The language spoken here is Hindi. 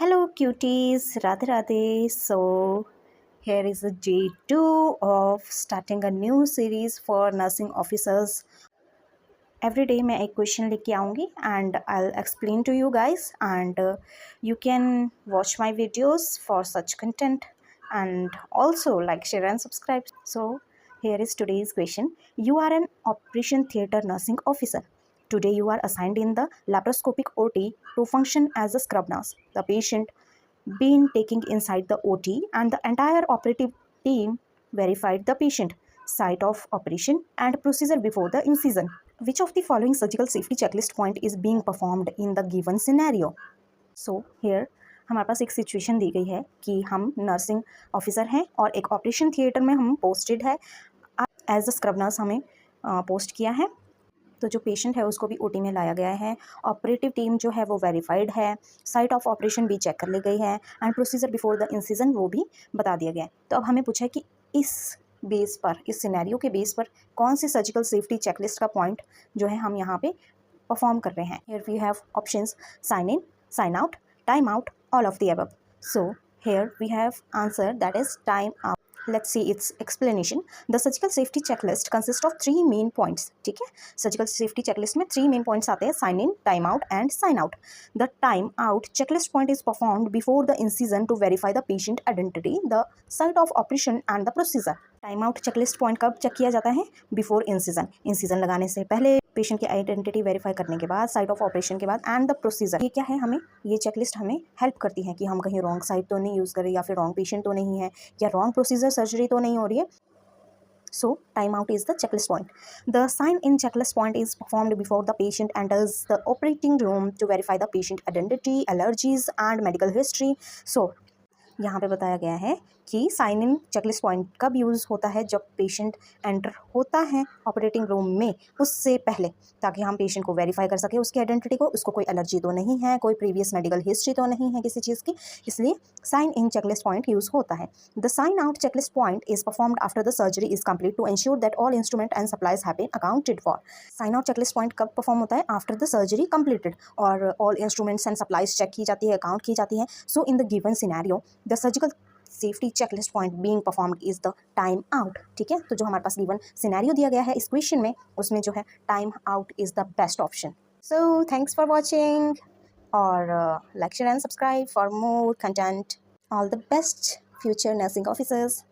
Hello cuties, Radhe Radhe. So here is the day 2 of starting a new series for nursing officers. Every day मैं एक क्वेश्चन लेके आऊँगी and I'll explain to you guys and you can watch my videos for such content and also like, share and subscribe. So here is today's question. You are an operation theatre nursing officer. Today you are assigned in the laparoscopic OT to function as a scrub nurse. The patient been taking inside the OT and the entire operative team verified the patient, site of operation and procedure before the incision. Which of the following surgical safety checklist point is being performed in the given scenario? So here हमारे पास एक सिचुएशन दी गई है कि हम नर्सिंग ऑफिसर हैं और एक ऑपरेशन थिएटर में हम पोस्टेड है एज अ स्क्रब नर्स हमें पोस्ट किया है। तो जो पेशेंट है उसको भी ओटी में लाया गया है, ऑपरेटिव टीम जो है वो वेरीफाइड है, साइट ऑफ ऑपरेशन भी चेक कर ली गई है and procedure before the incision वो भी बता दिया गया है। तो अब हमें पूछा है कि इस बेस पर, इस सिनेरियो के बेस पर कौन सी सर्जिकल सेफ्टी चेकलिस्ट का पॉइंट जो है हम यहाँ पे परफॉर्म कर रहे हैं। Here we have options sign in, sign out, time out, all of the above. So here we have answer that is time out. Let's see its explanation. The surgical safety checklist consists of 3 main points. ठीक है, सर्जिकल सेफ्टी चेकलिस्ट में 3 मेन पॉइंट्स आते हैं, sign in, time out and sign out. The time out checklist point is performed before the incision to verify the patient identity, the site of operation and the procedure. Time out checklist point कब चेक किया जाता है? बिफोर इंसिजन, इंसिजन लगाने से पहले, पेशेंट की आइडेंटिटी वेरीफाई करने के बाद, साइट ऑफ ऑपरेशन के बाद एंड द प्रोसीजर। ये क्या है, हमें ये चेकलिस्ट हमें हेल्प करती है कि हम कहीं रॉन्ग साइट तो नहीं यूज़ करें या फिर रॉन्ग पेशेंट तो नहीं है या रॉन्ग प्रोसीजर सर्जरी तो नहीं हो रही है। So time out is the checklist point. The sign in checklist point is performed before the patient enters the operating room to verify the patient identity, allergies and medical history. So यहाँ पे बताया गया है कि साइन इन चेकलिस्ट पॉइंट कब यूज़ होता है? जब पेशेंट एंटर होता है ऑपरेटिंग रूम में, उससे पहले, ताकि हम पेशेंट को वेरीफाई कर सके उसकी आइडेंटिटी को, उसको कोई एलर्जी तो नहीं है, कोई प्रीवियस मेडिकल हिस्ट्री तो नहीं है किसी चीज़ की, इसलिए sign in checklist point use होता है। The sign out checklist point is performed after the surgery is complete to ensure that all instrument and supplies have been accounted for. Sign out checklist point कब परफॉर्म होता है? आफ्टर द सर्जरी कंप्लीटेड और all instruments and supplies check की जाती है, अकाउंट की जाती है। So in the given scenario the surgical safety checklist point being performed is the time out. ठीक है, तो जो हमारे पास गिवन सिनेरियो दिया गया है इस क्वेश्चन में, उसमें जो है time out is the best option. So thanks for watching और like, share and subscribe for more content. All the best future nursing officers.